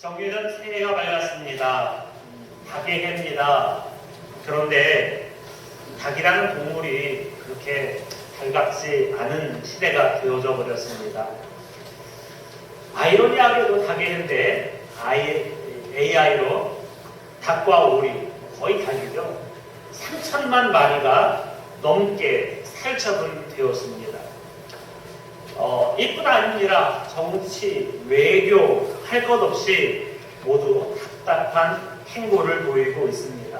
정유년 새해가 밝았습니다. 닭의 해입니다. 그런데 닭이라는 동물이 그렇게 달갑지 않은 시대가 되어져 버렸습니다. 아이러니하게도 닭의 해인데 AI로 닭과 오리, 거의 닭이죠. 3천만 마리가 넘게 살처분되었습니다. 이뿐 아니라 정치, 외교 할 것 없이 모두 답답한 행보를 보이고 있습니다.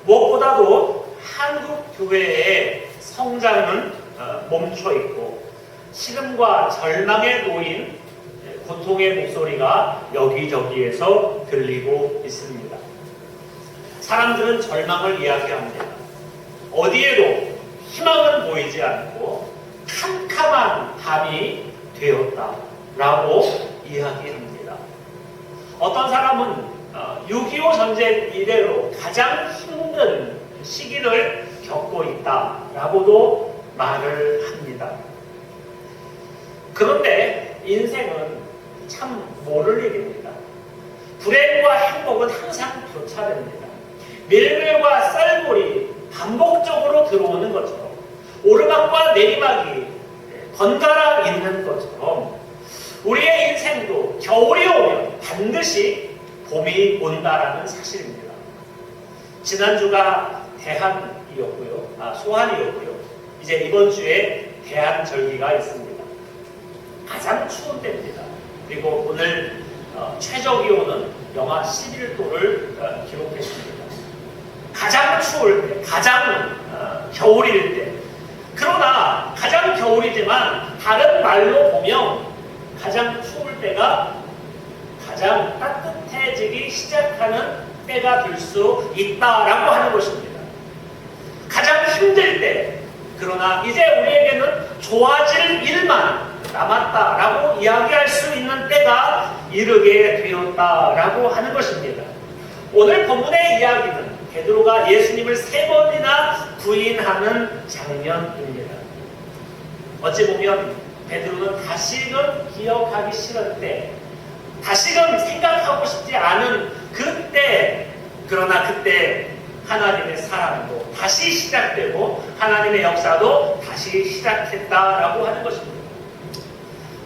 무엇보다도 한국 교회의 성장은 멈춰 있고 시름과 절망에 놓인 고통의 목소리가 여기저기에서 들리고 있습니다. 사람들은 절망을 이야기합니다. 어디에도 희망은 보이지 않고 캄캄한 밤이 되었다라고 이야기합니다. 어떤 사람은 6.25 전쟁 이래로 가장 힘든 시기를 겪고 있다라고도 말을 합니다. 그런데 인생은 참 모를 일입니다. 불행과 행복은 항상 교차됩니다. 밀물과 썰물이 반복적으로 들어오는 것처럼 오르막과 내리막이 번갈아 있는 것처럼 우리의 인생도 겨울이 오면 반드시 봄이 온다라는 사실입니다. 지난주가 소환이었고요. 이제 이번 주에 대한절기가 있습니다. 가장 추운 때입니다. 그리고 오늘 최저 기온은 영하 11도를 기록했습니다. 가장 추울 때, 가장 겨울일 때. 그러나 가장 겨울이지만 다른 말로 보면 가장 추울 때가 가장 따뜻해지기 시작하는 때가 될 수 있다라고 하는 것입니다. 가장 힘들 때, 그러나 이제 우리에게는 좋아질 일만 남았다라고 이야기할 수 있는 때가 이르게 되었다라고 하는 것입니다. 오늘 본문의 이야기는 베드로가 예수님을 3번이나 부인하는 장면입니다. 어찌 보면 베드로는 다시금 기억하기 싫을 때, 다시금 생각하고 싶지 않은 그때, 그러나 그때 하나님의 사랑도 다시 시작되고 하나님의 역사도 다시 시작했다라고 하는 것입니다.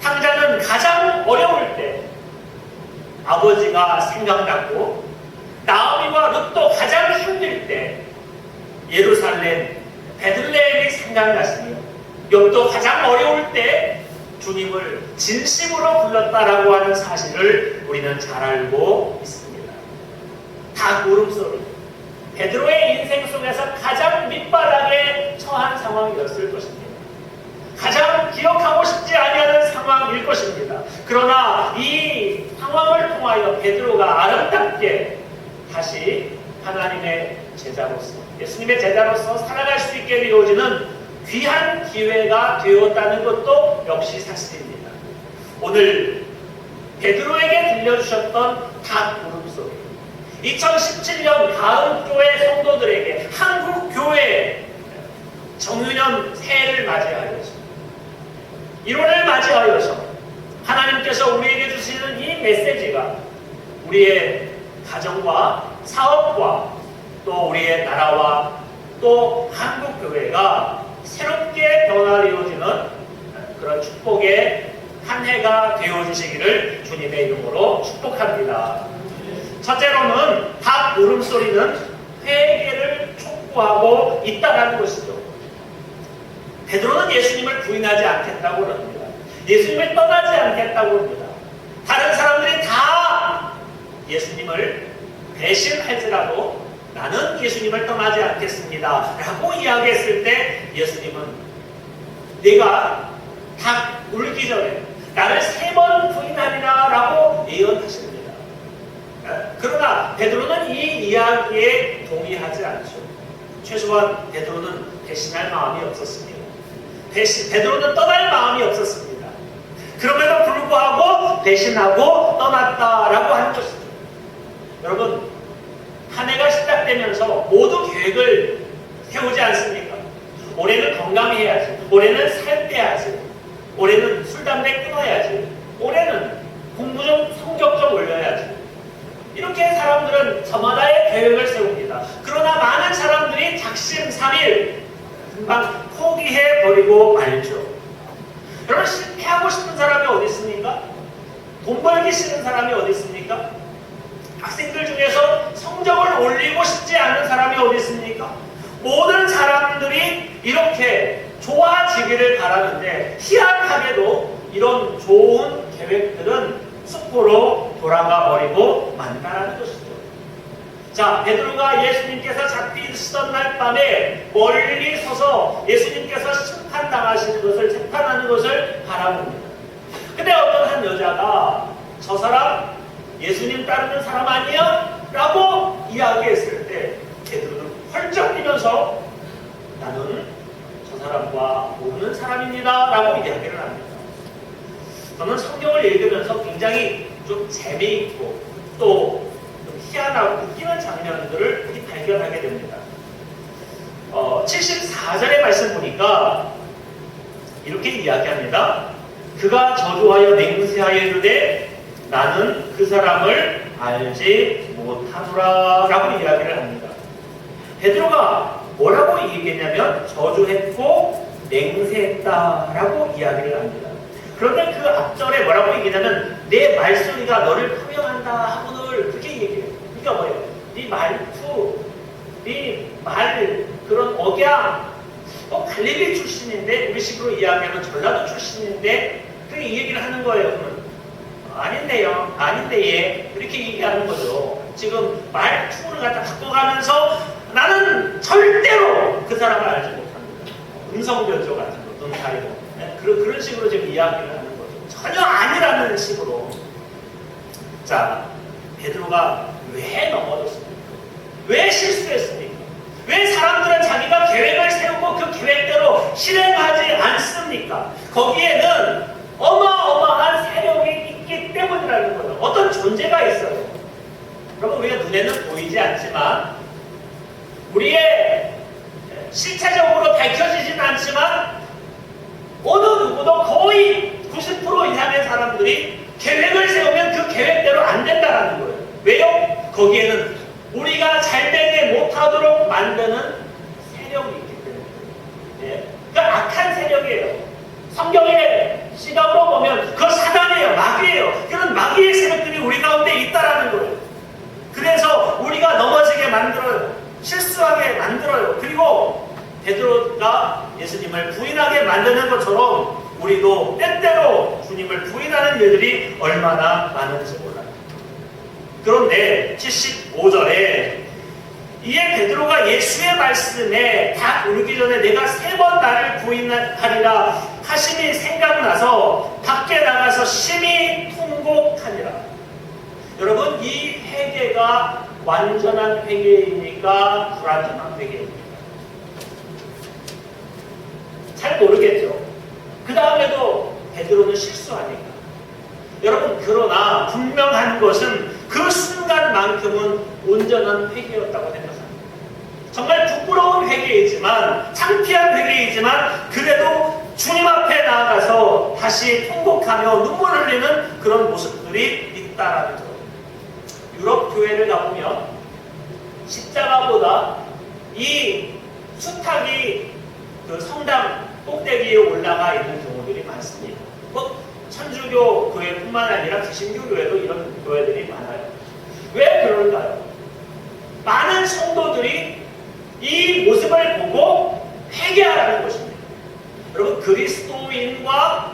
탕자는 가장 어려울 때 아버지가 생각났고, 나오미와 룻도 가장 힘들 때 예루살렘, 베들레헴이 생각났으며, 욥도 가장 어려울 때 주님을 진심으로 불렀다라고 하는 사실을 우리는 잘 알고 있습니다. 닭 울음소리, 베드로의 인생 속에서 가장 밑바닥에 처한 상황이었을 것입니다. 가장 기억하고 싶지 아니하는 상황일 것입니다. 그러나 이 상황을 통하여 베드로가 아름답게 다시 하나님의 제자로서, 예수님의 제자로서 살아갈 수 있게 이루어지는 귀한 기회가 되었다는 것도 역시 사실입니다. 오늘 베드로에게 들려주셨던 닭 울음소리, 2017년 가을교회 성도들에게 한국교회 정유년 새해를 맞이하여서 1월을 맞이하여서 하나님께서 우리에게 주시는 이 메시지가 우리의 가정과 사업과 또 우리의 나라와 또 한국교회가 새롭게 변화되어지는 그런 축복의 한 해가 되어주시기를 주님의 이름으로 축복합니다. 첫째로는 닭 울음소리는 회개를 촉구하고 있다는 것이죠. 베드로는 예수님을 부인하지 않겠다고 합니다. 예수님을 떠나지 않겠다고 합니다. 다른 사람들이 다 예수님을 배신할지라도 나는 예수님을 떠나지 않겠습니다 라고 이야기했을 때 예수님은 내가 닭 울기 전에 나를 3번 부인하리라 라고 예언하십니다. 그러나 베드로는 이 이야기에 동의하지 않죠. 최소한 베드로는 배신할 마음이 없었습니다. 베드로는 떠날 마음이 없었습니다. 그럼에도 불구하고 배신하고 떠났다라고 하는 것입니다. 여러분, 한 해가 시작되면서 모두 계획을 세우지 않습니까? 올해는 건강해야지, 올해는 살 빼야지, 올해는 술 담배 끊어야지, 올해는 공부 좀 성적 좀 올려야지, 교회는 저마다의 계획을 세웁니다. 그러나 많은 사람들이 작심삼일 금방 포기해버리고 말죠. 여러분, 실패하고 싶은 사람이 어디 있습니까? 돈 벌기 싫은 사람이 어디 있습니까? 학생들 중에서 성적을 올리고 싶지 않은 사람이 어디 있습니까? 모든 사람들이 이렇게 좋아지기를 바라는데 희한하게도 이런 좋은 계획들은 숲으로 돌아가 버리고 만다라는 것이죠. 자, 베드로가 예수님께서 잡히시던 날 밤에 멀리 서서 예수님께서 심판당하시는 것을, 재판하는 것을 바라봅니다. 근데 어떤 한 여자가 저 사람 예수님 따르는 사람 아니야? 라고 이야기했을 때 베드로는 펄쩍 뛰면서 나는 저 사람과 모르는 사람입니다 라고 이야기를 합니다. 저는 성경을 읽으면서 굉장히 좀 재미있고 또 좀 희한하고 웃기는 장면들을 발견하게 됩니다. 74절의 말씀 보니까 이렇게 이야기합니다. 그가 저주하여 맹세하여 이르되 나는 그 사람을 알지 못하노라 라고 이야기를 합니다. 베드로가 뭐라고 얘기했냐면 저주했고 맹세했다라고 이야기를 합니다. 그런데 그 앞절에 뭐라고 얘기하냐면 내 말소리가 너를 표명한다 하고는 그렇게 얘기해요. 그러니까 뭐예요? 네 말투, 네 말, 그런 억양, 갈리비 출신인데 우리식으로 이야기하면 전라도 출신인데 그렇게 이 얘기를 하는 거예요. 그러면 아닌데요, 아닌데 예, 이렇게 얘기하는 거죠. 지금 말투를 갖다 바꿔가면서 나는 절대로 그 사람을 알지 못합니다. 음성 변조 같은 거, 돈 가리고 그런 식으로 지금 이야기를 하는 거죠. 전혀 아니라는 식으로. 자, 베드로가 왜 넘어졌습니까? 왜 실수했습니까? 왜 사람들은 자기가 계획을 세우고 그 계획대로 실행하지 않습니까? 거기에는 어마어마한 세력이 있기 때문이라는 거예요. 어떤 존재가 있어요. 여러분, 우리가 눈에는 보이지 않지만 우리의 실체적으로 밝혀지진 않지만 어느 누구도 거의 90% 이상의 사람들이 계획을 세우면 그 계획대로 안 된다는 거예요. 왜요? 거기에는 우리가 잘 되지 못하도록 만드는 세력이 있기 때문에. 예? 그러니까 악한 세력이에요. 성경의 시각으로 보면 그건 사단이에요. 마귀예요. 그런 마귀의 세력들이 우리 가운데 있다라는 거예요. 그래서 우리가 넘어지게 만들어요. 실수하게 만들어요. 그리고 베드로가 예수님을 부인하게 만드는 것처럼 우리도 때때로 주님을 부인하는 일들이 얼마나 많은지 몰라요. 그런데 75절에 이에 베드로가 예수의 말씀에 다 오르기 전에 내가 3번 나를 부인하리라 하심이 생각나서 밖에 나가서 심히 통곡하니라. 여러분, 이 회개가 완전한 회개입니까? 불완전한 회개입니까? 잘 모르겠죠. 그 다음에도 베드로는 실수하니까. 여러분, 그러나 분명한 것은 그 순간만큼은 온전한 회개였다고 생각합니다. 정말 부끄러운 회개이지만, 창피한 회개이지만 그래도 주님 앞에 나아가서 다시 통곡하며 눈물 흘리는 그런 모습들이 있다라는 거예요. 유럽 교회를 가보면 십자가보다 이 수탉이 그 성당 꼭대기에 올라가 있는 경우들이 많습니다. 천주교 교회뿐만 아니라 개신교 교회도 이런 교회들이 많아요. 왜 그럴까요? 많은 성도들이 이 모습을 보고 회개하라는 것입니다. 여러분, 그리스도인과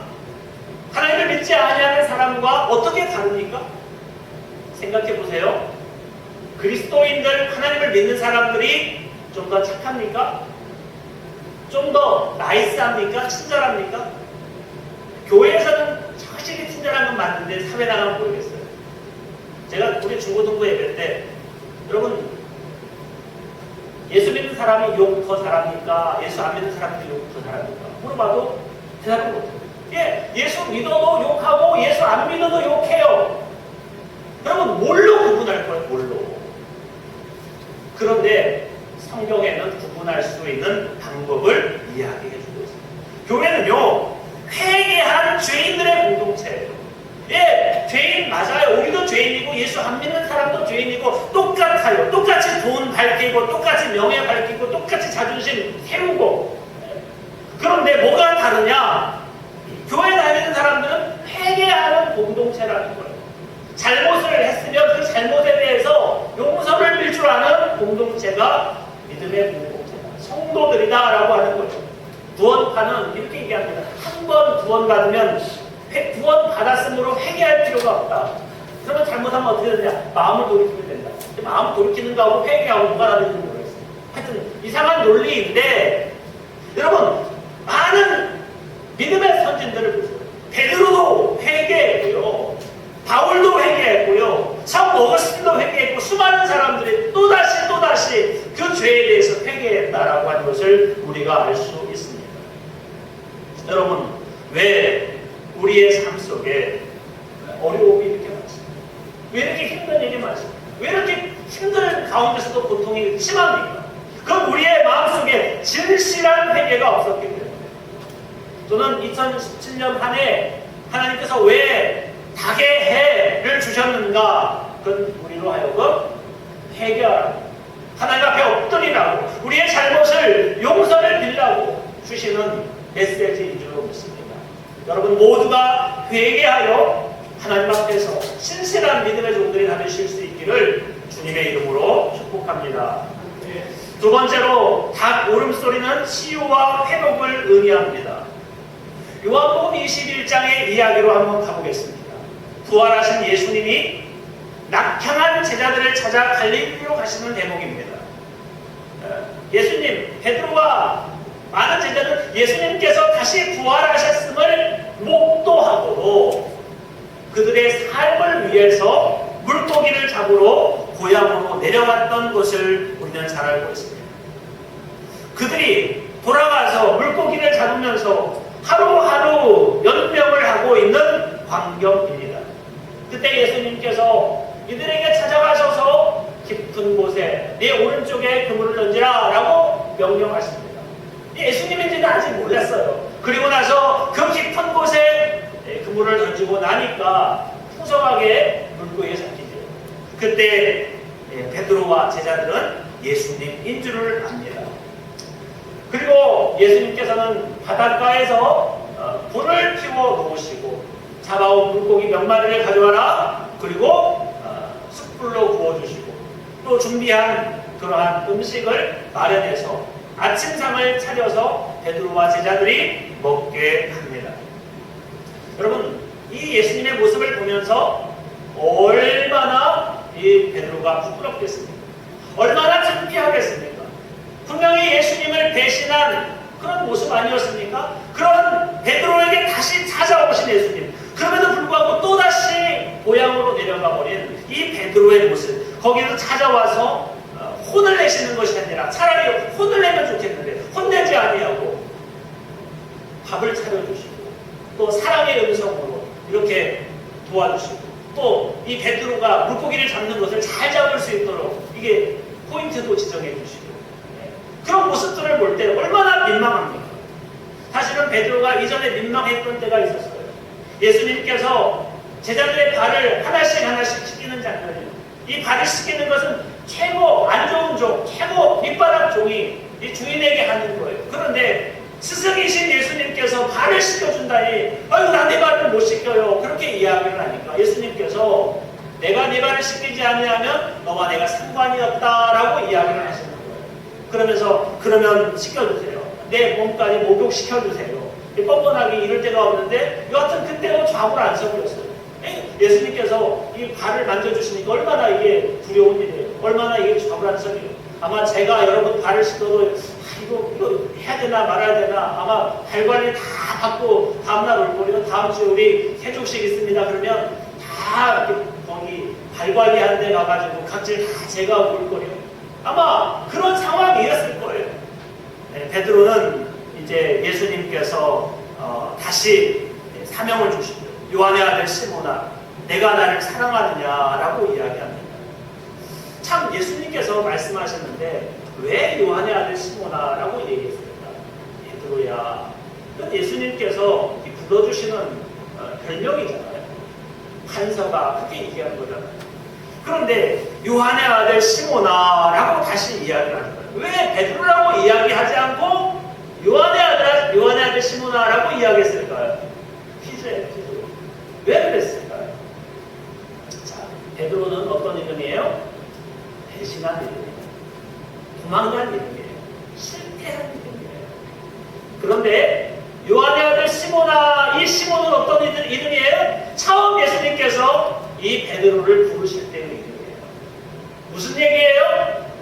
하나님을 믿지 아니하는 사람과 어떻게 다릅니까? 생각해 보세요. 그리스도인들, 하나님을 믿는 사람들이 좀 더 착합니까? 좀 더 나이스합니까? 친절합니까? 교회에서는 확실히 친절한 건 맞는데 사회 나가면 모르겠어요. 제가 우리 중고등부 예배 때 여러분, 예수 믿는 사람이 욕 더 잘합니까? 예수 안 믿는 사람이 욕 더 잘합니까? 물어봐도 대답을 못해요. 예, 예수 믿어도 욕하고 예수 안 믿어도 욕해요. 여러분, 뭘로 구분할 거예요? 뭘로? 그런데 성경에는 구분할 수 있는 방법을 이야기해 주고 있습니다. 교회는요, 회개한 죄인들의 공동체예요. 예, 죄인 맞아요. 우리도 죄인이고 예수 안 믿는 사람도 죄인이고 똑같은 똑같아요. 똑같이 돈 밝히고 똑같이 명예 밝히고 똑같이 자존심 세우고. 그런데 뭐가 다르냐? 교회 다니는 사람들은 회개하는 공동체라는 거예요. 잘못을 했으면 그 잘못에 대해서 용서를 빌 줄 아는 공동체가 믿음의 공동체다. 성도들이다라고 하는 거죠. 구원파는 이렇게 얘기합니다. 한 번 구원 받으면 구원 받았으므로 회개할 필요가 없다. 그러면 잘못하면 어떻게 되냐? 마음을 돌이키면 된다. 마음을 돌이키는 거하고 회개하고 뭐가 다른지 모르겠어요. 하여튼 이상한 논리인데 여러분 많은 믿음의 선진들을 보세요. 베드로도 회개했고요. 바울도 회개했고요. 성 어거스틴도 회개했고 수많은 사람들이 또다시 그 죄에 대해서 회개했다라고 하는 것을 우리가 알 수 있습니다. 여러분 왜 우리의 삶 속에 어려움이 이렇게 많습니까? 왜 이렇게 힘든 일이 많습니까? 왜 이렇게 힘든 가운데서도 고통이 심합니까? 그건 우리의 마음속에 진실한 회개가 없었기 때문에. 저는 2017년 한 해 하나님께서 왜 닭의 해를 주셨는가? 그건 우리로 하여금 회개하라고, 하나님 앞에 엎드리라고, 우리의 잘못을 용서를 빌라고 주시는 메시지인 줄로 믿습니다. 여러분 모두가 회개하여 하나님 앞에서 신실한 믿음의 종들이 되실 수 있기를 주님의 이름으로 축복합니다. 두 번째로 닭 울음소리는 치유와 회복을 의미합니다. 요한복음 21장의 이야기로 한번 가보겠습니다. 부활하신 예수님이 낙향한 제자들을 찾아 갈릴리로 가시는 대목입니다. 예수님, 베드로와 많은 제자들 예수님께서 다시 부활하셨음을 목도하고 그들의 삶을 위해서 물고기를 잡으러 고향으로 내려갔던 것을 우리는 잘 알고 있습니다. 그들이 돌아가서 물고기를 잡으면서 하루하루 연명을 하고 있는 광경입니다. 그때 예수님께서 이들에게 찾아가셔서 깊은 곳에 내 오른쪽에 그물을 던지라 라고 명령하십니다. 예수님인지는 아직 몰랐어요. 그리고 나서 그 깊은 곳에 그물을 던지고 나니까 풍성하게 물고기에 잡히죠. 그때 베드로와 제자들은 예수님인 줄을 압니다. 그리고 예수님께서는 바닷가에서 불을 피워 놓으시고 잡아온 물고기 몇 마리를 가져와라. 그리고 숯불로 구워주시고 또 준비한 그러한 음식을 마련해서 아침상을 차려서 베드로와 제자들이 먹게 합니다. 여러분 이 예수님의 모습을 보면서 얼마나 이 베드로가 부끄럽겠습니까? 얼마나 창피하겠습니까? 분명히 예수님을 배신한 그런 모습 아니었습니까? 그런 베드로에게 다시 찾아오신 예수님, 그럼에도 불구하고 또다시 고향으로 내려가 버린 이 베드로의 모습, 거기서 찾아와서 혼을 내시는 것이 아니라 차라리 혼을 내면 좋겠는데 혼내지 아니하고 밥을 차려주시고 또 사랑의 음성으로 이렇게 도와주시고 또 이 베드로가 물고기를 잡는 것을 잘 잡을 수 있도록 이게 포인트도 지정해 주시고 그런 모습들을 볼 때 얼마나 민망합니까? 사실은 베드로가 이전에 민망했던 때가 있었어요. 예수님께서 제자들의 발을 하나씩 씻기는 장면이에요. 이 발을 씻기는 것은 최고 안 좋은 종, 최고 밑바닥 종이 이 주인에게 하는 거예요. 그런데 스승이신 예수님께서 발을 씻겨준다니 아유 나 내 발을 못 씻겨요. 그렇게 이야기를 하니까 예수님께서 내가 네 발을 씻기지 아니하면 너와 내가 상관이 없다라고 이야기를 하시는 거예요. 그러면서 그러면 씻겨주세요. 내 몸까지 목욕시켜주세요. 뻔뻔하게 이럴 때가 없는데 여하튼 그때는 좌불안석이었어요. 예수님께서 이 발을 만져주시니까 얼마나 이게 두려운 일이에요. 얼마나 이게 좌불안석이에요. 아마 제가 여러분 발을 씻어도 이거 해야 되나 말아야 되나 아마 발 관리 다 받고 다음날 올 거예요. 다음 주에 우리 세족식 있습니다. 그러면 다 이렇게 거기 발 관리하는 데 가가지고 각질 다 제가 올 거예요. 아마 그런 상황이었을 거예요. 네, 베드로는 이제 예수님께서 다시 사명을 주시고 요한의 아들 시몬아 내가 나를 사랑하느냐라고 이야기합니다. 참 예수님께서 말씀하셨는데 왜 요한의 아들 시몬아라고 얘기했습니까? 베드로야. 예수님께서 불러주시는 별명이잖아요. 한서가 그렇게 얘기한 거잖아요. 그런데 요한의 아들 시몬아라고 다시 이야기를 하는 거예요. 왜 베드로라고 이야기하지 않고 요한의 아들 시몬아라고 이야기했을까요? 퀴즈예요, 퀴즈. 왜 그랬을까요? 자, 베드로는 어떤 이름이에요? 배신한 이름이에요. 도망간 이름이에요. 실패한 이름이에요. 그런데 요한의 아들 시몬아, 이 시몬은 어떤 이름이에요? 처음 예수님께서 이 베드로를 부르실 때의 이름이에요. 무슨 얘기예요?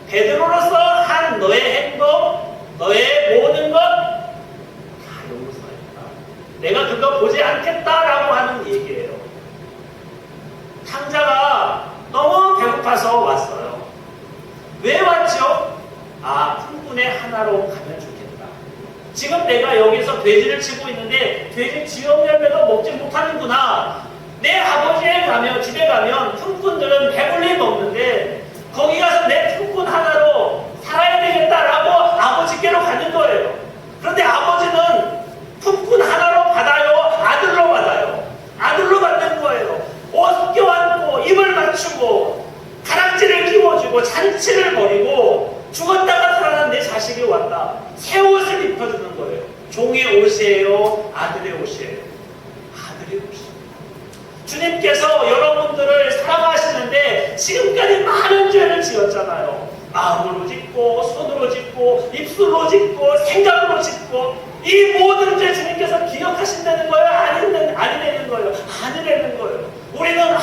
베드로로서 한 너의 행동, 너의 모든 것 다 용서했다. 내가 그거 보지 않겠다라고 하는 얘기예요. 탕자가 너무 배고파서 왔어요. 왜 왔죠? 품꾼의 하나로 가면 좋겠다. 지금 내가 여기서 돼지를 치고 있는데 돼지 지역 열매도 먹지 못하는구나. 내 아버지에 가면, 집에 가면 품꾼들은 배불리 먹는데 거기 가서 내 품꾼 하나로 살아야 되겠다라고 아버지께로 가는 거예요. 그런데 아버지는 품꾼 하나로 받아요? 아들로 받아요? 아들로 받는 거예요. 옷 껴안고 입을 맞추고 가락지를 끼워주고 잔치를 벌이고 죽었다가 살아난 내 자식이 왔다. 새 옷을 입혀주는 거예요. 종의 옷이에요? 아들의 옷이에요? 아들의 옷이에요. 주님께서 여러분들을 사랑하시는데 지금까지 많은 죄를 지었잖아요. 마음으로 짓고 손으로 짓고 입술로 짓고 생각으로 짓고 이 모든 죄 주님께서 기억하신다는 거예요? 아니라는 거예요? 아니라는 거예요. 우리는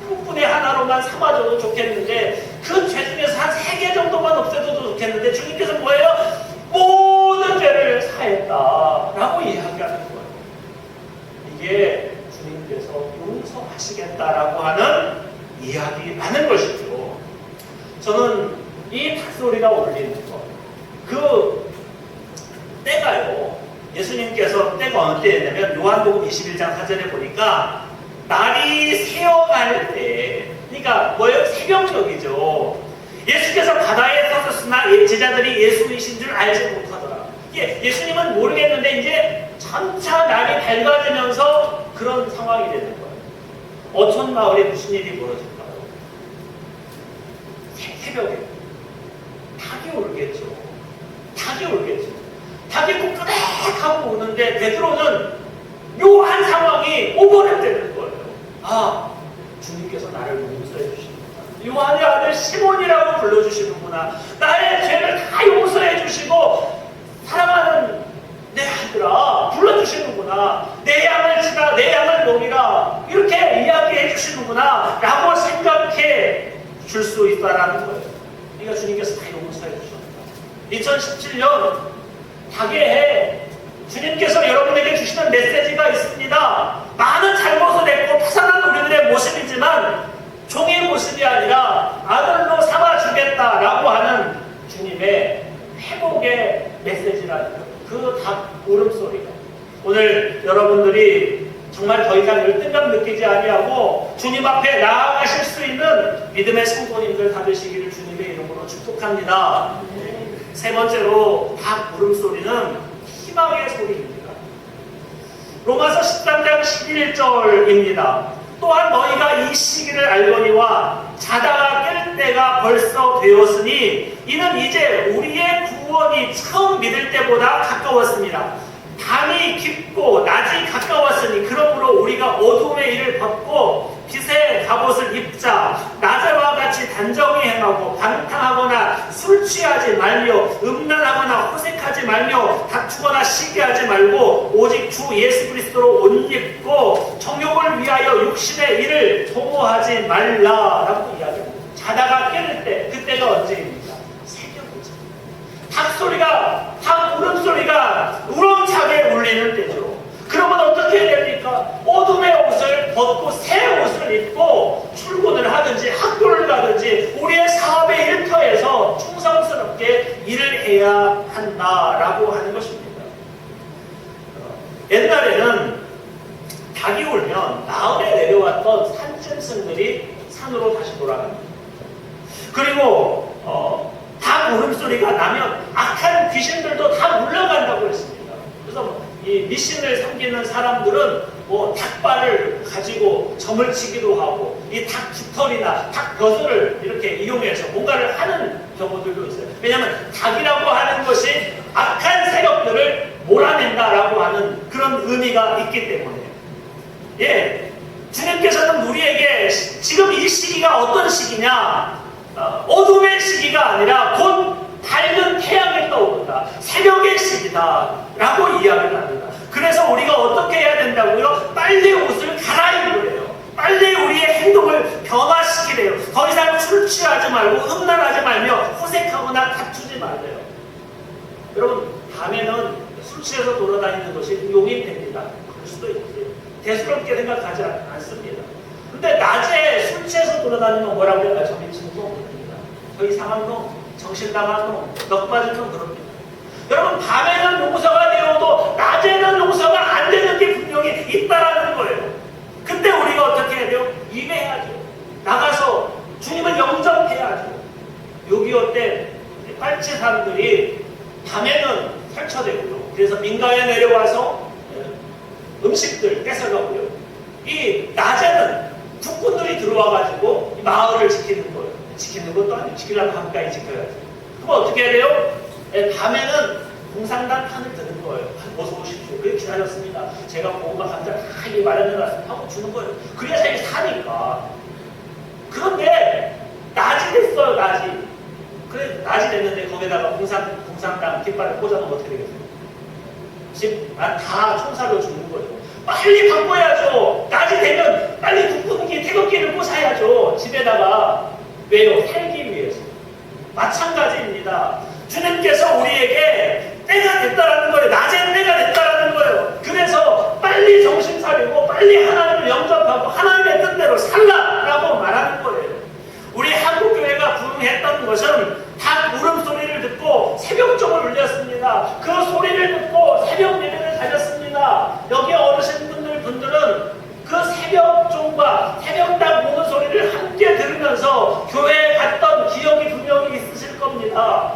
품꾼의 하나로만 삼아줘도 좋겠는데 그 죄 중에서 한 3개 정도만 없애줘도 좋겠는데 주님께서 뭐예요? 모든 죄를 사했다라고 이야기하는 거예요. 이게 주님께서 용서하시겠다라고 하는 이야기라는 것이죠. 저는 이 닭소리가 울리는 것, 그 때가요. 예수님께서 때가 어느 때였냐면 요한복음 21장 4절에 보니까 날이 새어갈 때, 그러니까 뭐예요? 새벽녘이죠. 예수께서 바다에 섰으나 제자들이 예수이신 줄 알지 못하더라. 예수님은 모르겠는데 이제 점차 날이 밝아지면서 그런 상황이 되는 거예요. 어촌 마을에 무슨 일이 벌어질까요? 새벽에 닭이 울겠죠. 닭이 울겠죠. 닭이 꾸꾸락하고 우는데 베드로는 묘한 상황이 오버랩되는 거예요. 주님께서 나를 용서해 주시는구나. 요한의 아들 시몬이라고 불러주시는구나. 나의 죄를 다 용서해 주시고 사랑하는 내 아들아 불러주시는구나. 내 양을 치라, 내 양을 먹이라, 이렇게 이야기해 주시는구나 라고 생각해 줄 수 있다라는 거예요. 그러니까 주님께서 다 용서해 주셨다. 2017년 닭의 주님께서 여러분에게 주시는 메시지가 있습니다. 많은 잘못을 했고 파산한 우리들의 모습이지만 종의 모습이 아니라 아들로 삼아주겠다라고 하는 주님의 회복의 메시지라는 거예요. 그 닭 울음소리가 오늘 여러분들이 정말 더 이상 열등감 느끼지 아니하고 주님 앞에 나아가실 수 있는 믿음의 성도님들 다 되시기를 주님의 이름으로 축복합니다. 세 번째로 닭 울음소리는 희망의 소리입니다. 로마서 13장 11절입니다. 또한 너희가 이 시기를 알거니와 자다가 깰 때가 벌써 되었으니 이는 이제 우리의 구원이 처음 믿을 때보다 가까웠습니다. 밤이 깊고 낮이 가까웠으니 그러므로 우리가 어둠의 일을 벗고 빛의 갑옷을 입자. 낮에와 같이 단정히 행하고 방탕하거나 술 취하지 말며 음란하거나 호색하지 말며 다투거나 시기하지 말고 오직 주 예수 그리스도로 옷 입고 정욕을 위하여 육신의 일을 도모하지 말라라고 이야기합니다. 자다가 깨를 때, 그때가 언제입니까? 새벽이죠. 닭소리가, 닭 울음소리가 우렁차게 울리는 때죠. 그러면 어떻게 해야 됩니까? 어둠의 옷을 벗고 새 옷을 입고 출근을 하든지 학교를 가든지 우리의 사업의 일터에서 충성스럽게 일을 해야 한다라고 하는 것입니다. 옛날에는 닭이 울면 마을에 내려왔던 산짐승들이 산으로 다시 돌아갑니다. 그리고 닭 울음소리가 나면 악한 귀신들도 다 물러간다고 했습니다. 그래서 이 미신을 섬기는 사람들은 닭발을 가지고 점을 치기도 하고 이 닭 깃털이나 닭 벼슬을 이렇게 이용해서 뭔가를 하는 경우들도 있어요. 왜냐하면 닭이라고 하는 것이 악한 세력들을 몰아낸다라고 하는 그런 의미가 있기 때문에 예, 주님께서는 우리에게 지금 이 시기가 어떤 시기냐, 어둠의 시기가 아니라 곧 밝은 태양이 떠오른다, 새벽의 시기다 라고 이야기를 합니다. 그래서 우리가 어떻게 해야 된다고요? 빨리 옷을 갈아입으래요. 빨리 우리의 행동을 변화시키래요. 더 이상 술 취하지 말고 음란하지 말며 호색하거나 다투지 말래요. 여러분, 밤에는 술 취해서 돌아다니는 것이 용인됩니다. 그럴 수도 있어요. 대수롭게 생각하지 않습니다. 근데 낮에 술 취해서 돌아다니면 뭐라고 해요? 저 미친 놈 그럽니다. 저 이상한 놈, 정신 나간 놈, 넉 빠진 놈 그럽니다. 여러분, 밤에는 용서가 되어도 낮에는 용서가 안 되는 게 분명히 있다라는 거예요. 그때 우리가 어떻게 해야 돼요? 임해야죠. 나가서 주님을 영접해야죠. 6.25 때 빨치 사람들이 밤에는 설쳐대고요. 그래서 민가에 내려와서 음식들 뺏어가고요. 이 낮에는 국군들이 들어와가지고 이 마을을 지키는 거예요. 지키는 것도 아니고 지키려면 가까이 지켜야죠. 그럼 어떻게 해야 돼요? 밤에는 공산당 판을 드는 거예요. 어서 오십시오. 그렇게 기다렸습니다. 제가 고구마 감자 다 마련해놨습니다 하고 주는 거예요. 그래야 자기 사니까. 그런데 낮이 됐어요. 낮이. 그래 낮이 됐는데 거기다가 공산당 깃발을 꽂아놓으면 어떻게 되겠어요? 지금 다 총살로 죽는 거예요. 빨리 바꿔야죠. 낮이 되면 빨리 국군기 태극기를 꽂아야죠. 집에다가. 왜요? 살기 위해서. 마찬가지입니다. 주님께서 우리에게 때가 됐다라는 거예요. 낮에 때가 됐다라는 거예요. 그래서 빨리 정신 차리고 빨리 하나님을 영접하고 하나님의 뜻대로 살라라고 말하는 거예요. 우리 한국교회가 부흥했던 것은 닭 울음소리를 듣고 새벽종을 울렸습니다. 그 소리를 듣고 새벽 예배를 가졌습니다. 여기 어르신분들은 그 새벽종과 새벽닭 우는 소리를 함께 들으면서 교회에 갔던 기억이 분명히 있으실 겁니다.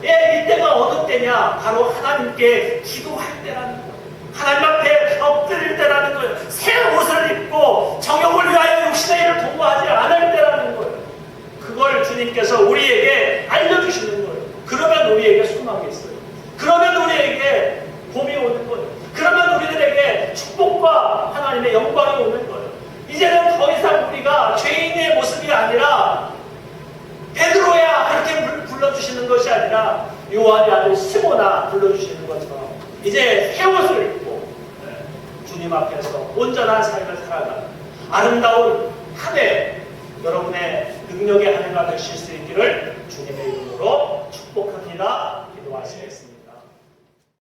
예, 이때가 어느 때냐? 바로 하나님께 기도할 때라는 거예요. 하나님 앞에 엎드릴 때라는 거예요. 새 옷을 입고 정욕을 위하여 육신의 일을 도모하지 않을 때라는 거예요. 그걸 주님께서 우리에게 알려주시는 거예요. 그러면 우리에게 소망이 있어요. 그러면 우리에게 봄이 오는 거예요. 그러면 우리들에게 축복과 하나님의 영광이 오는 거예요. 이제는 더 이상 우리가 죄인의 모습이 아니라 베드로야 그렇게 불러주시는 것이 아니라 요한의 아들 시모나 불러주시는 것처럼 이제 새 옷을 입고 주님 앞에서 온전한 삶을 살아가는 아름다운 한 해, 여러분의 능력의 한 해가 되실 수 있기를 주님의 이름으로 축복합니다. 기도하시겠습니다.